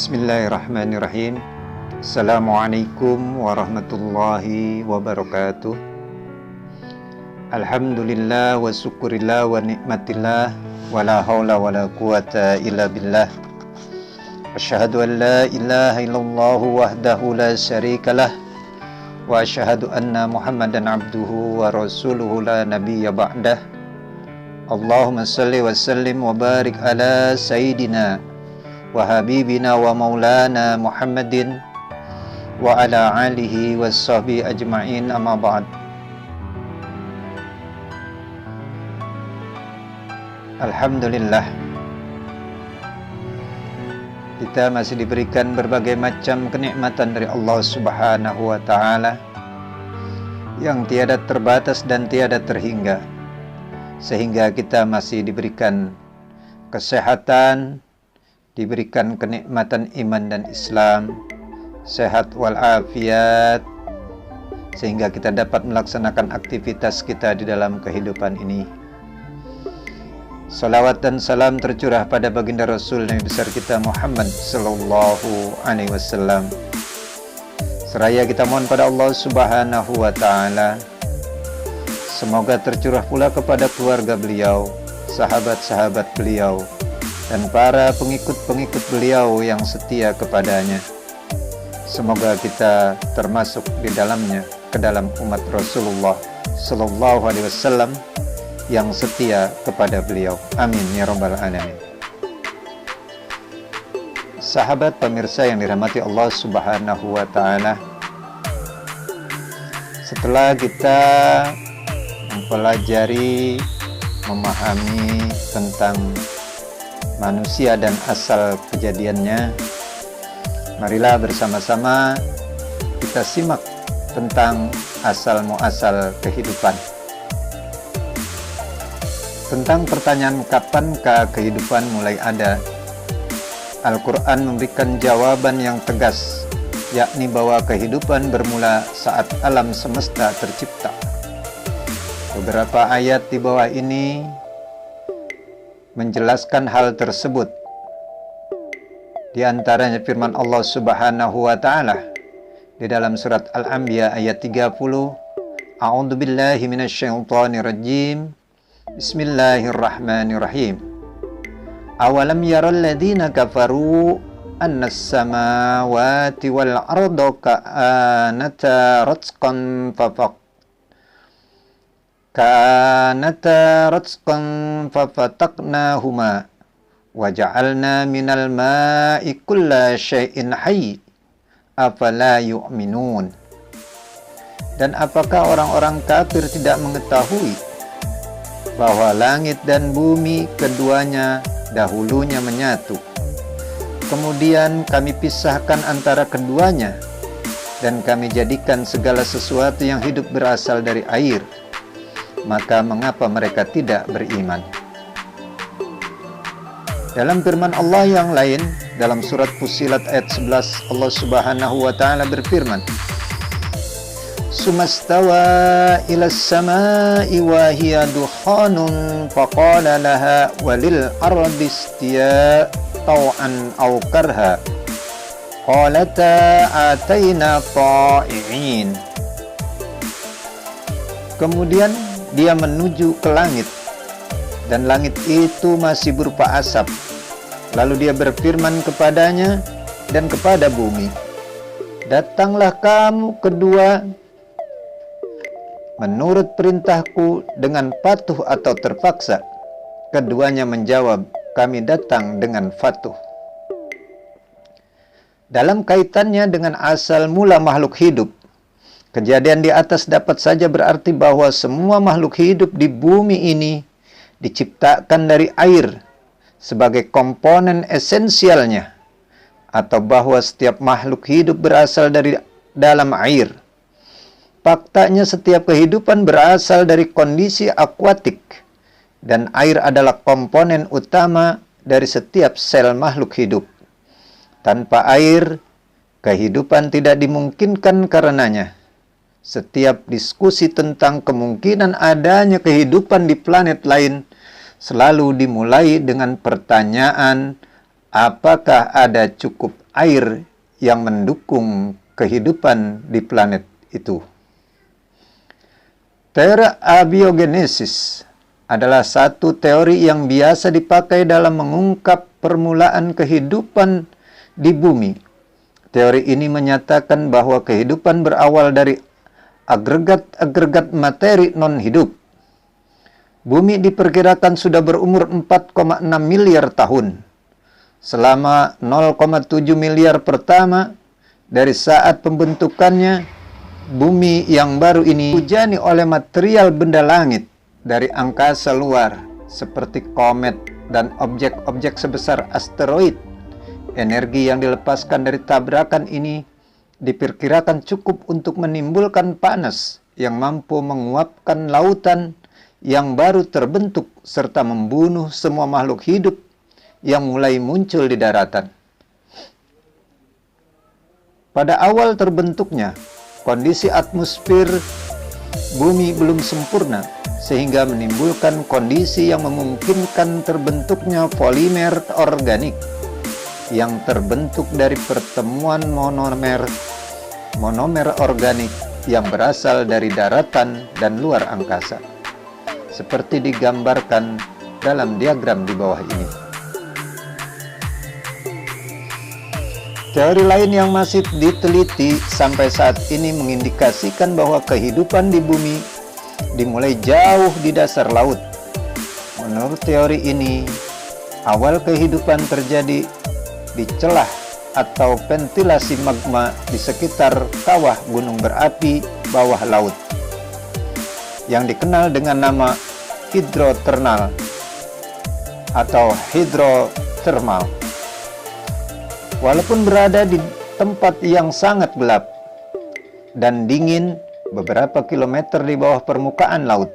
Bismillahirrahmanirrahim. Assalamualaikum warahmatullahi wabarakatuh. Alhamdulillah wa syukurillah wa nikmatillah wa la hawla wa la quwata illa billah. Asyhadu an la ilaha illallah wahdahu la syarikalah wa asyhadu anna Muhammadan abduhu wa rasuluhu la nabiyya ba'dah. Allahumma salli wa sallim wa barik ala sayyidina wa habibina wa maulana Muhammadin wa ala alihi wa sahbihi ajma'in, amma ba'd. Alhamdulillah, kita masih diberikan berbagai macam kenikmatan dari Allah Subhanahu wa Ta'ala yang tiada terbatas dan tiada terhingga, sehingga kita masih diberikan kesehatan, diberikan kenikmatan iman dan Islam, sehat walafiat, sehingga kita dapat melaksanakan aktivitas kita di dalam kehidupan ini. Salawat dan salam tercurah pada baginda Rasul Nabi besar kita Muhammad sallallahu alaihi wasallam. Seraya kita mohon pada Allah Subhanahu wa Ta'ala, semoga tercurah pula kepada keluarga beliau, sahabat-sahabat beliau, dan para pengikut-pengikut beliau yang setia kepadanya. Semoga kita termasuk di dalamnya, ke dalam umat Rasulullah sallallahu alaihi wasallam yang setia kepada beliau. Amin ya rabbal alamin. Sahabat pemirsa yang dirahmati Allah Subhanahu wa Ta'ala, setelah kita mempelajari, memahami tentang manusia dan asal kejadiannya, marilah bersama-sama kita simak tentang asal muasal kehidupan. Tentang pertanyaan kapankah kehidupan mulai ada, Al-Quran memberikan jawaban yang tegas, yakni bahwa kehidupan bermula saat alam semesta tercipta. Beberapa ayat di bawah ini menjelaskan hal tersebut. Di antaranya firman Allah Subhanahu wa Ta'ala di dalam surat Al-Anbiya ayat 30, A'udzubillahi minasyaitonirrajim. Bismillahirrahmanirrahim. Awalam yaral ladzina kafaru annas samawati wal arda ka'anata ratsqan fafataqnahuma wa ja'alna minal ma'i kulla syai'in hayy afala yu'minun. Dan apakah orang-orang kafir tidak mengetahui bahwa langit dan bumi keduanya dahulunya menyatu, kemudian kami pisahkan antara keduanya, dan kami jadikan segala sesuatu yang hidup berasal dari air, maka mengapa mereka tidak beriman? Dalam firman Allah yang lain, dalam surat Fussilat ayat 11, Allah Subhanahu wa Ta'ala berfirman, Sumastawa ila samai wa hiya dukhanun faqala laha walil ardi istiya taw'an aw karha qalata ataina ta'i'in. Kemudian dia menuju ke langit, dan langit itu masih berupa asap. Lalu dia berfirman kepadanya dan kepada bumi, datanglah kamu kedua menurut perintahku dengan patuh atau terpaksa. Keduanya menjawab, kami datang dengan patuh. Dalam kaitannya dengan asal mula makhluk hidup, kejadian di atas dapat saja berarti bahwa semua makhluk hidup di bumi ini diciptakan dari air sebagai komponen esensialnya, atau bahwa setiap makhluk hidup berasal dari dalam air. Faktanya setiap kehidupan berasal dari kondisi akuatik, dan air adalah komponen utama dari setiap sel makhluk hidup. Tanpa air, kehidupan tidak dimungkinkan karenanya. Setiap diskusi tentang kemungkinan adanya kehidupan di planet lain selalu dimulai dengan pertanyaan, apakah ada cukup air yang mendukung kehidupan di planet itu. Teori abiogenesis adalah satu teori yang biasa dipakai dalam mengungkap permulaan kehidupan di bumi. Teori ini menyatakan bahwa kehidupan berawal dari agregat-agregat materi non-hidup. Bumi diperkirakan sudah berumur 4,6 miliar tahun. Selama 0,7 miliar pertama dari saat pembentukannya, bumi yang baru ini dihujani oleh material benda langit dari angkasa luar seperti komet dan objek-objek sebesar asteroid. Energi yang dilepaskan dari tabrakan ini diperkirakan cukup untuk menimbulkan panas yang mampu menguapkan lautan yang baru terbentuk serta membunuh semua makhluk hidup yang mulai muncul di daratan. Pada awal terbentuknya, kondisi atmosfer bumi belum sempurna sehingga menimbulkan kondisi yang memungkinkan terbentuknya polimer organik yang terbentuk dari pertemuan monomer organik yang berasal dari daratan dan luar angkasa, seperti digambarkan dalam diagram di bawah ini. Teori lain yang masih diteliti sampai saat ini mengindikasikan bahwa kehidupan di bumi dimulai jauh di dasar laut. Menurut teori ini, awal kehidupan terjadi di celah atau ventilasi magma di sekitar kawah gunung berapi bawah laut yang dikenal dengan nama hidrothermal atau hidrotermal. Walaupun berada di tempat yang sangat gelap dan dingin beberapa kilometer di bawah permukaan laut,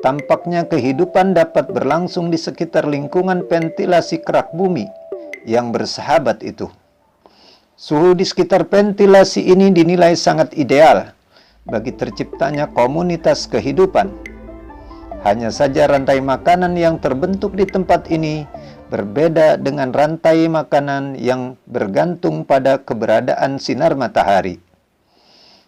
tampaknya kehidupan dapat berlangsung di sekitar lingkungan ventilasi kerak bumi yang bersahabat itu. Suhu di sekitar ventilasi ini dinilai sangat ideal bagi terciptanya komunitas kehidupan. Hanya saja rantai makanan yang terbentuk di tempat ini berbeda dengan rantai makanan yang bergantung pada keberadaan sinar matahari.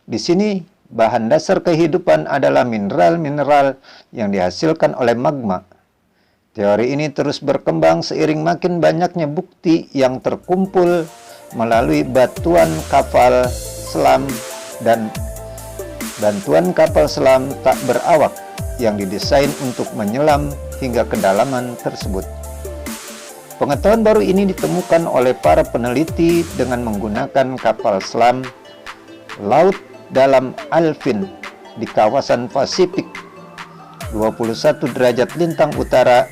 Di sini, bahan dasar kehidupan adalah mineral-mineral yang dihasilkan oleh magma. Teori ini terus berkembang seiring makin banyaknya bukti yang terkumpul melalui bantuan kapal selam dan bantuan kapal selam tak berawak yang didesain untuk menyelam hingga kedalaman tersebut. Pengetahuan baru ini ditemukan oleh para peneliti dengan menggunakan kapal selam laut dalam Alvin di kawasan Pasifik 21 derajat lintang utara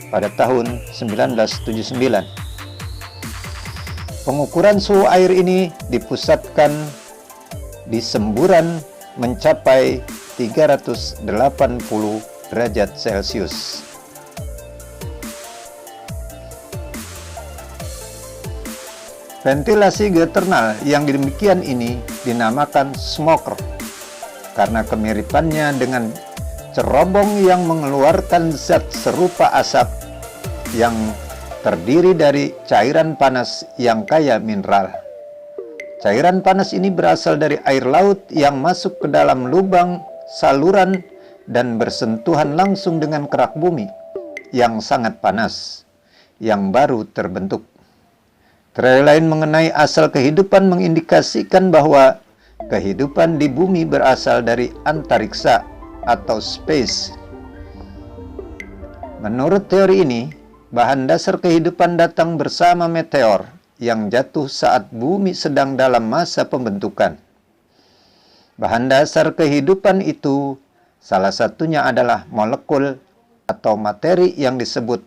pada tahun 1979. Pengukuran suhu air ini dipusatkan di semburan mencapai 380 derajat Celcius. Ventilasi geothermal yang demikian ini dinamakan smoker karena kemiripannya dengan cerobong yang mengeluarkan zat serupa asap yang terdiri dari cairan panas yang kaya mineral. Cairan panas ini berasal dari air laut yang masuk ke dalam lubang saluran dan bersentuhan langsung dengan kerak bumi yang sangat panas yang baru terbentuk. Teori lain mengenai asal kehidupan mengindikasikan bahwa kehidupan di bumi berasal dari antariksa atau space. Menurut teori ini, bahan dasar kehidupan datang bersama meteor yang jatuh saat bumi sedang dalam masa pembentukan. Bahan dasar kehidupan itu salah satunya adalah molekul atau materi yang disebut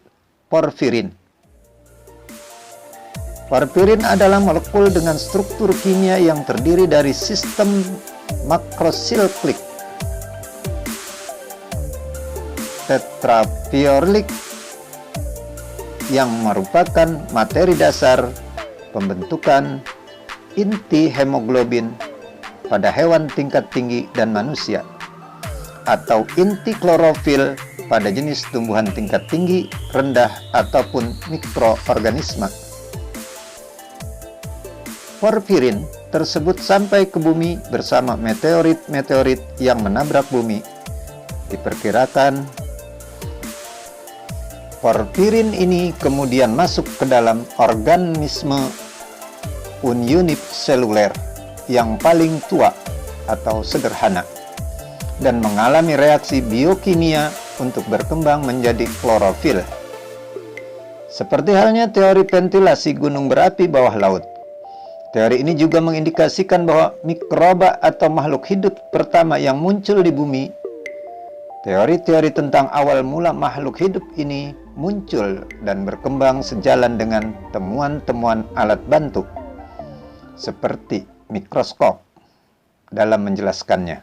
porfirin. Porfirin adalah molekul dengan struktur kimia yang terdiri dari sistem makrosiklik tetrapiorik yang merupakan materi dasar pembentukan inti hemoglobin pada hewan tingkat tinggi dan manusia, atau inti klorofil pada jenis tumbuhan tingkat tinggi, rendah, ataupun mikroorganisme. porfirin tersebut sampai ke bumi bersama meteorit-meteorit yang menabrak bumi. Diperkirakan porfirin ini kemudian masuk ke dalam organisme uniseluler yang paling tua atau sederhana dan mengalami reaksi biokimia untuk berkembang menjadi klorofil. Seperti halnya teori ventilasi gunung berapi bawah laut. Teori ini juga mengindikasikan bahwa mikroba atau makhluk hidup pertama yang muncul di bumi. Teori-teori tentang awal mula makhluk hidup ini muncul dan berkembang sejalan dengan temuan-temuan alat bantu seperti mikroskop dalam menjelaskannya.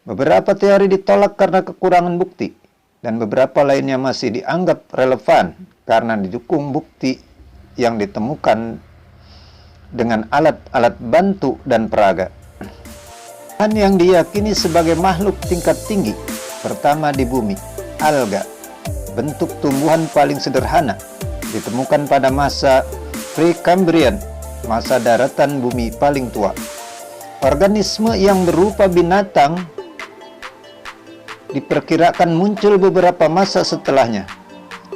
Beberapa teori ditolak karena kekurangan bukti, dan beberapa lainnya masih dianggap relevan karena didukung bukti yang ditemukan dengan alat-alat bantu dan peraga. Tuhan yang diyakini sebagai makhluk tingkat tinggi pertama di bumi, alga, bentuk tumbuhan paling sederhana, ditemukan pada masa Precambrian, masa daratan bumi paling tua. Organisme yang berupa binatang diperkirakan muncul beberapa masa setelahnya.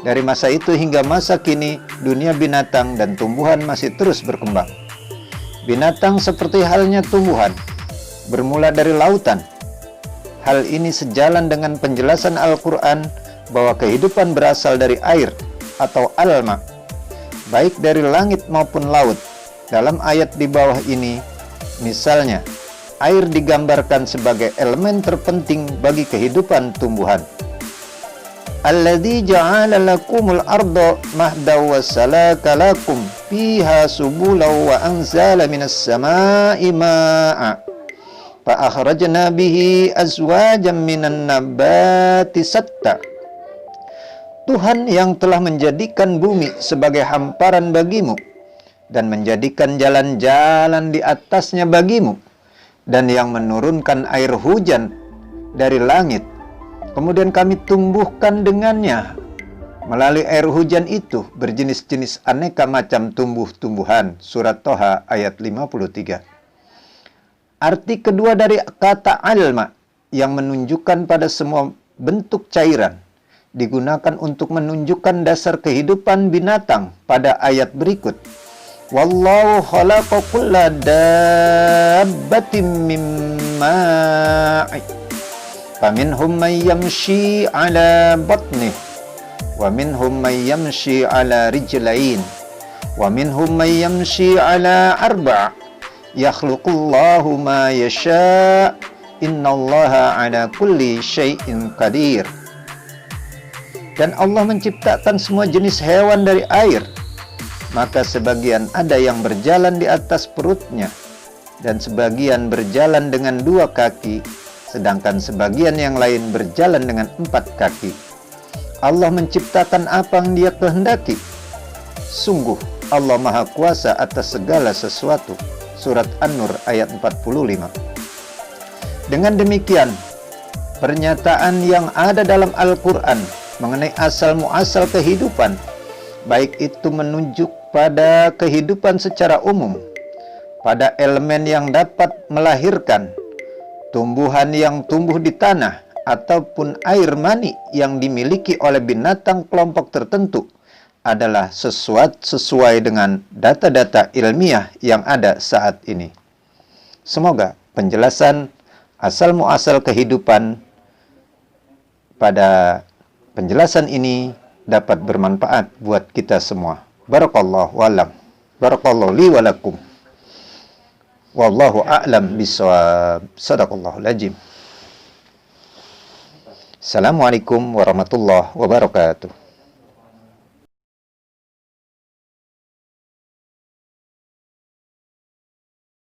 Dari masa itu hingga masa kini, dunia binatang dan tumbuhan masih terus berkembang. Binatang seperti halnya tumbuhan, bermula dari lautan. Hal ini sejalan dengan penjelasan Al-Quran bahwa kehidupan berasal dari air atau alma, baik dari langit maupun laut. Dalam ayat di bawah ini, misalnya, air digambarkan sebagai elemen terpenting bagi kehidupan tumbuhan. Alladzi ja'ala lakumul arda mahdan wa salaka lakum fiha subulan wa anzala minas samaa'i maa'a fa akhrajna bihi azwajan minan nabati satta. Tuhan yang telah menjadikan bumi sebagai hamparan bagimu dan menjadikan jalan-jalan di atasnya bagimu, dan yang menurunkan air hujan dari langit. Kemudian kami tumbuhkan dengannya melalui air hujan itu berjenis-jenis aneka macam tumbuh-tumbuhan. Surat Toha ayat 53. Arti kedua dari kata alma yang menunjukkan pada semua bentuk cairan digunakan untuk menunjukkan dasar kehidupan binatang pada ayat berikut. Wallahu khalaqa kulla dabbatin min ma'i faminhum man yamshi ala batnih wa minhum man yamshi ala rijlain wa minhum man yamshi ala arba' yakhluqullahu ma yasha' innallaha ala kulli syai'in qadir. Dan Allah menciptakan semua jenis hewan dari air, maka sebagian ada yang berjalan di atas perutnya dan sebagian berjalan dengan 2 kaki, sedangkan sebagian yang lain berjalan dengan 4 kaki. Allah menciptakan apa yang Dia kehendaki. Sungguh Allah Maha Kuasa atas segala sesuatu. Surat An-Nur ayat 45. Dengan demikian, pernyataan yang ada dalam Al-Quran mengenai asal-muasal kehidupan, baik itu menunjuk pada kehidupan secara umum, pada elemen yang dapat melahirkan, tumbuhan yang tumbuh di tanah, ataupun air mani yang dimiliki oleh binatang kelompok tertentu, adalah sesuai dengan data-data ilmiah yang ada saat ini. Semoga penjelasan asal-muasal kehidupan pada penjelasan ini dapat bermanfaat buat kita semua. Barakallahu walam. Barakallahu li walakum. Wallahu a'lam bishawab. Shadaqallahul azim. Assalamualaikum warahmatullahi wabarakatuh.